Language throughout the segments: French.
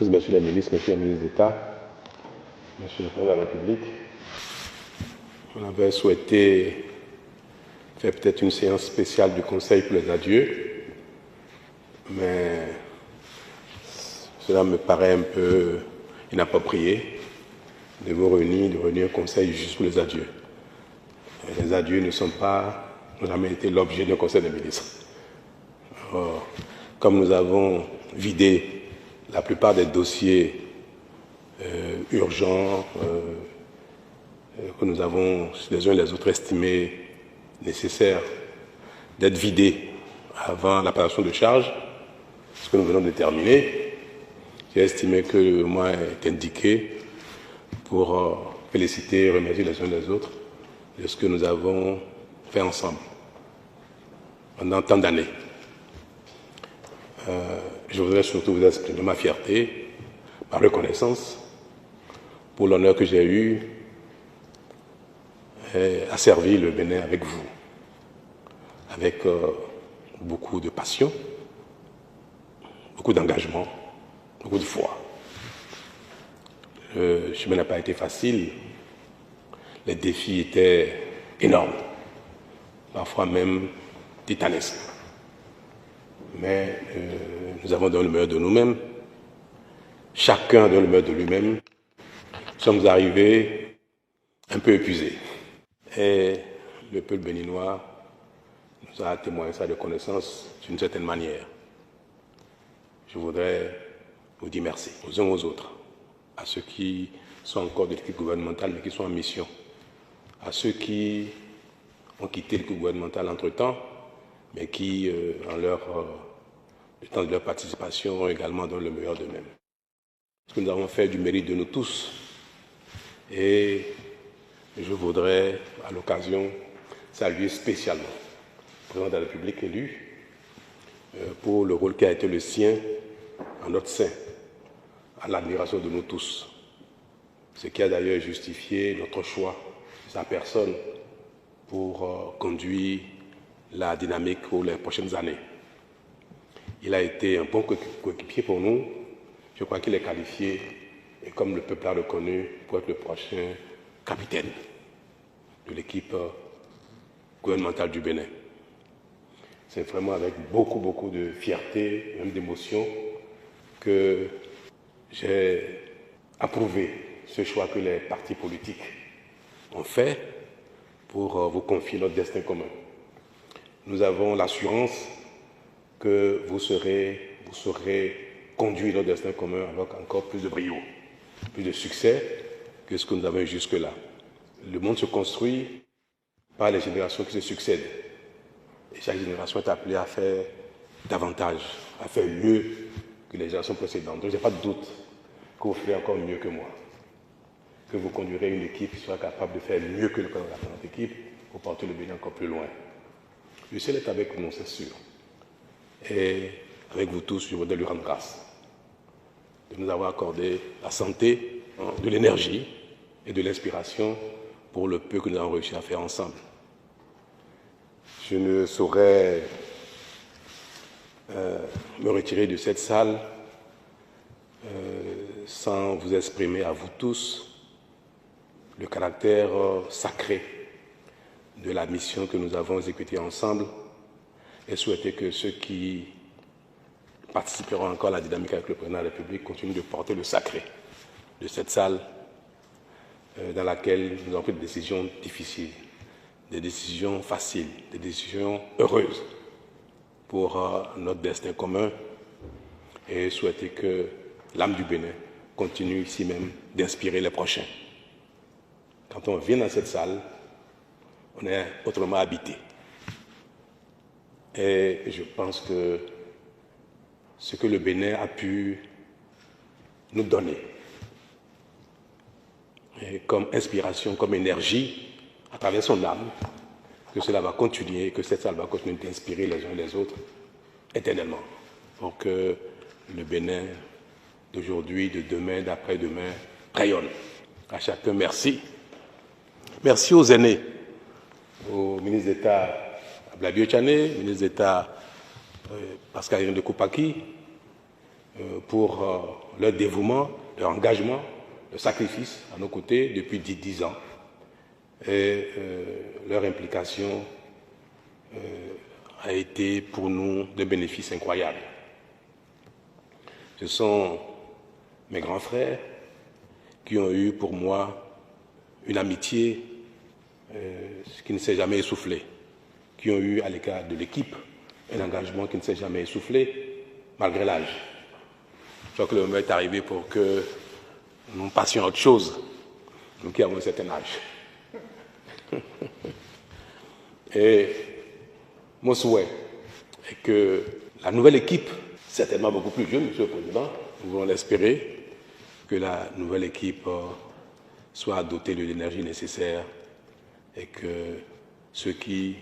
Messieurs les ministres, Messieurs les ministres d'État, Monsieur le Président de la République, on avait souhaité faire peut-être une séance spéciale du Conseil pour les adieux, mais cela me paraît un peu inapproprié de vous réunir, de réunir un Conseil juste pour les adieux. Les adieux n'ont jamais été l'objet d'un Conseil des ministres. Or, comme nous avons vidé la plupart des dossiers urgents que nous avons les uns et les autres estimés nécessaires d'être vidés avant l'apparition de charges, ce que nous venons de terminer, j'ai estimé que le moment est indiqué pour féliciter et remercier les uns et les autres de ce que nous avons fait ensemble pendant tant d'années. Je voudrais surtout vous exprimer ma fierté, ma reconnaissance pour l'honneur que j'ai eu à servir le Bénin avec vous, avec beaucoup de passion, beaucoup d'engagement, beaucoup de foi. Le chemin n'a pas été facile, les défis étaient énormes, parfois même titanesques. Mais nous avons donné le meilleur de nous-mêmes, chacun donne le meilleur de lui-même. Nous sommes arrivés un peu épuisés. Et le peuple béninois nous a témoigné sa reconnaissance d'une certaine manière. Je voudrais vous dire merci aux uns aux autres, à ceux qui sont encore de l'équipe gouvernementale mais qui sont en mission, à ceux qui ont quitté l'équipe gouvernementale entre-temps, mais qui, le temps de leur participation, ont également donné le meilleur d'eux-mêmes. Ce que nous avons fait du mérite de nous tous. Et je voudrais, à l'occasion, saluer spécialement le président de la République élu pour le rôle qui a été le sien en notre sein, à l'admiration de nous tous. Ce qui a d'ailleurs justifié notre choix de sa personne pour conduire la dynamique pour les prochaines années. Il a été un bon coéquipier pour nous. Je crois qu'il est qualifié, et comme le peuple l'a reconnu, pour être le prochain capitaine de l'équipe gouvernementale du Bénin. C'est vraiment avec beaucoup de fierté et même d'émotion que j'ai approuvé ce choix que les partis politiques ont fait pour vous confier notre destin commun. Nous avons l'assurance que vous saurez conduire notre destin commun avec encore plus de brio, plus de succès que ce que nous avons eu jusque-là. Le monde se construit par les générations qui se succèdent. Et chaque génération est appelée à faire davantage, à faire mieux que les générations précédentes. Donc, je n'ai pas de doute que vous ferez encore mieux que moi, que vous conduirez une équipe qui sera capable de faire mieux que la précédente équipe pour porter le Bénin encore plus loin. Le ciel est avec nous, c'est sûr. Et avec vous tous, je voudrais lui rendre grâce de nous avoir accordé la santé, de l'énergie et de l'inspiration pour le peu que nous avons réussi à faire ensemble. Je ne saurais me retirer de cette salle sans vous exprimer à vous tous le caractère sacré de la mission que nous avons exécutée ensemble et souhaiter que ceux qui participeront encore à la dynamique avec le président de la République continuent de porter le sacré de cette salle dans laquelle nous avons pris des décisions difficiles, des décisions faciles, des décisions heureuses pour notre destin commun et souhaiter que l'âme du Bénin continue ici même d'inspirer les prochains. Quand on vient dans cette salle, on est autrement habité. Et je pense que ce que le Bénin a pu nous donner comme inspiration, comme énergie, à travers son âme, que cela va continuer, que cette salle va continuer d'inspirer les uns les autres éternellement. Pour que le Bénin d'aujourd'hui, de demain, d'après-demain, rayonne. À chacun, merci. Merci aux aînés, au ministre d'État Blabio Tchané, ministre d'État Pascal Irène de Koupaki, pour leur dévouement, leur engagement, leur sacrifice à nos côtés depuis 10 ans et leur implication a été pour nous de bénéfices incroyables. Ce sont mes grands frères qui ont eu pour moi une amitié qui ne s'est jamais essoufflée, qui ont eu à l'égard de l'équipe un engagement qui ne s'est jamais essoufflé malgré l'âge. Je crois que le moment est arrivé pour que nous passions à autre chose, nous qui avons un certain âge. Et mon souhait est que la nouvelle équipe, certainement beaucoup plus jeune, Monsieur le Président, nous voulons l'espérer, que la nouvelle équipe soit dotée de l'énergie nécessaire et que ceux qui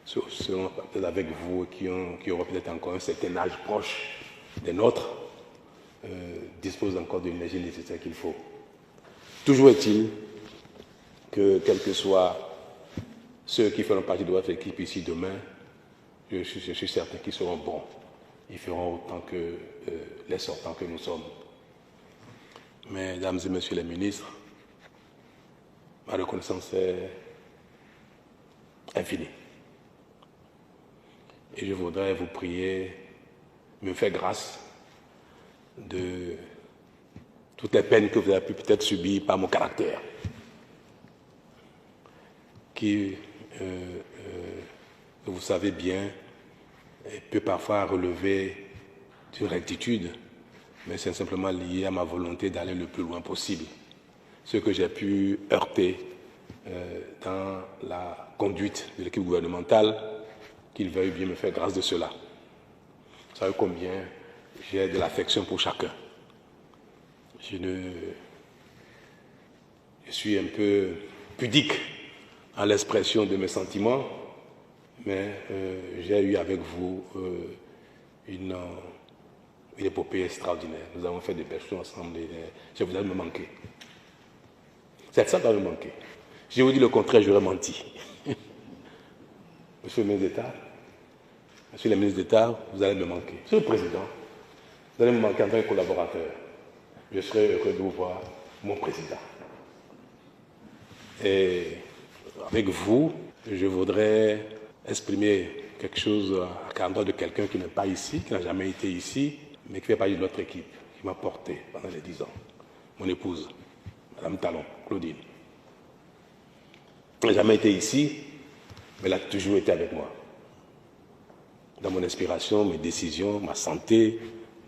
seront peut-être avec vous, qui auront peut-être encore un certain âge proche des nôtres, disposent encore de l'énergie nécessaire qu'il faut. Toujours est-il que, quels que soient ceux qui feront partie de votre équipe ici demain, je suis certain qu'ils seront bons. Ils feront autant que les sortants que nous sommes. Mesdames et Messieurs les ministres, ma reconnaissance est infinie. Et je voudrais vous prier, me faire grâce de toutes les peines que vous avez pu peut-être subir par mon caractère, qui, vous savez bien, peut parfois relever d'une rectitude, mais c'est simplement lié à ma volonté d'aller le plus loin possible. Ce que j'ai pu heurter dans la conduite de l'équipe gouvernementale, qu'il veuille bien me faire grâce de cela. Vous savez combien j'ai de l'affection pour chacun. Je suis un peu pudique à l'expression de mes sentiments, mais j'ai eu avec vous une épopée extraordinaire. Nous avons fait des belles choses ensemble et je vous ai me manqué. Ça doit me manquer. Si je vous dis le contraire, j'aurais menti. Monsieur le ministre d'État, Monsieur le ministre d'État, vous allez me manquer. Monsieur le Président, vous allez me manquer en tant que collaborateur. Je serai heureux de vous voir, mon Président. Et avec vous, je voudrais exprimer quelque chose à l'endroit de quelqu'un qui n'est pas ici, qui n'a jamais été ici, mais qui fait partie de notre équipe, qui m'a porté pendant les 10 ans. Mon épouse, Madame Talon, Claudine. Elle n'a jamais été ici, mais elle a toujours été avec moi. Dans mon inspiration, mes décisions, ma santé,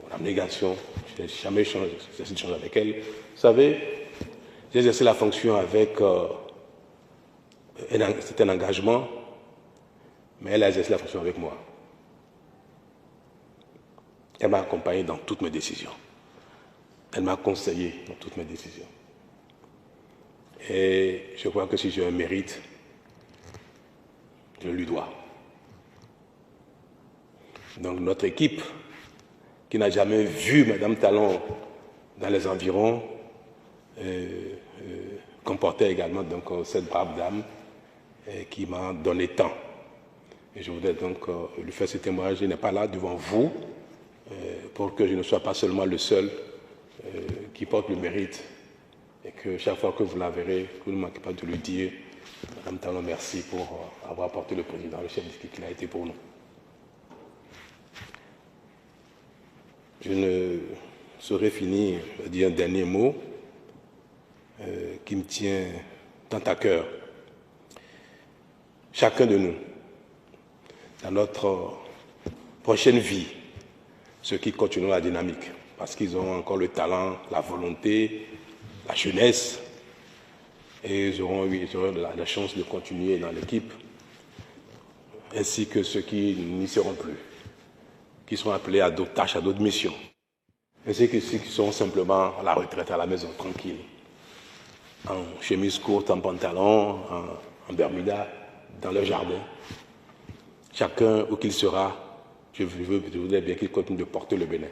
mon abnégation, je n'ai jamais changé, j'ai essayé de changer avec elle. Vous savez, j'ai exercé la fonction avec c'était un engagement, mais elle a exercé la fonction avec moi. Elle m'a accompagné dans toutes mes décisions. Elle m'a conseillé dans toutes mes décisions. Et je crois que si j'ai un mérite, je lui dois. Donc notre équipe, qui n'a jamais vu Madame Talon dans les environs, comportait également donc, cette brave dame qui m'a donné tant. Et je voudrais donc lui faire ce témoignage. Je n'ai pas là devant vous pour que je ne sois pas seulement le seul qui porte le mérite et que chaque fois que vous la verrez, vous ne manquez pas de lui dire Madame Talon, merci pour avoir porté le président, le chef d'équipe qu'il a été pour nous. Je ne saurais finir de dire un dernier mot qui me tient tant à cœur. Chacun de nous, dans notre prochaine vie, ceux qui continueront la dynamique, parce qu'ils auront encore le talent, la volonté, la jeunesse, et ils auront la chance de continuer dans l'équipe, ainsi que ceux qui n'y seront plus, qui seront appelés à d'autres tâches, à d'autres missions, ainsi que ceux qui seront simplement à la retraite, à la maison, tranquille, en chemise courte, en pantalon, en bermuda, dans leur jardin. Chacun où qu'il sera, je voudrais bien qu'il continue de porter le Bénin.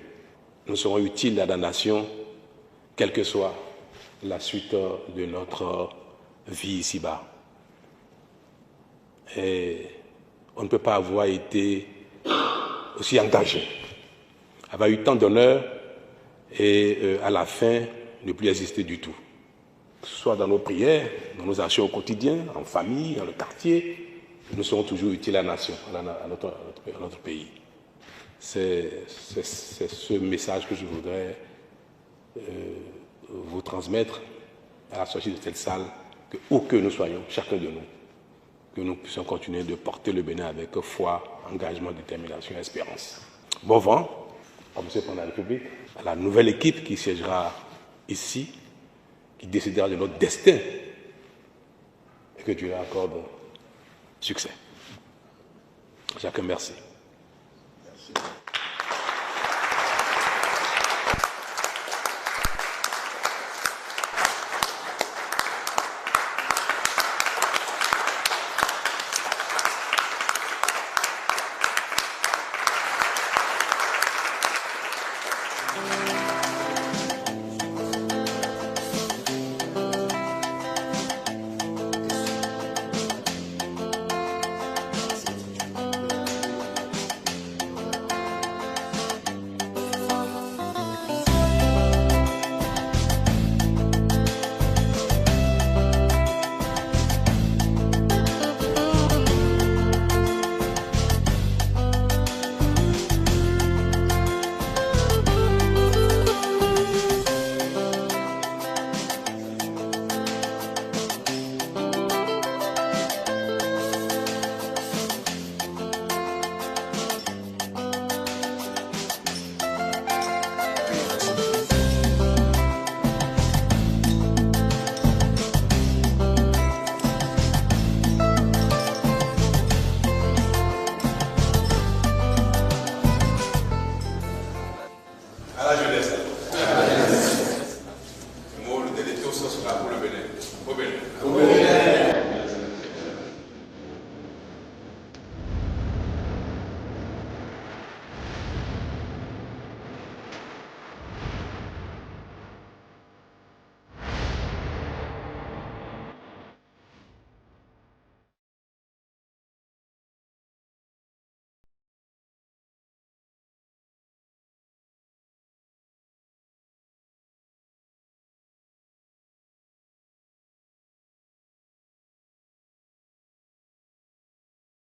Nous serons utiles à la nation, quelle que soit la suite de notre vie ici-bas. Et on ne peut pas avoir été aussi engagé, avoir eu tant d'honneur et à la fin, ne plus exister du tout. Que ce soit dans nos prières, dans nos actions au quotidien, en famille, dans le quartier, nous serons toujours utiles à la nation, à notre pays. C'est ce message que je voudrais vous transmettre à la sortie de cette salle, que où que nous soyons, chacun de nous, que nous puissions continuer de porter le Bénin avec foi, engagement, détermination et espérance. Bon vent à M. le Président de la République, à la nouvelle équipe qui siégera ici, qui décidera de notre destin, et que Dieu leur accorde succès. Chacun, merci. Merci.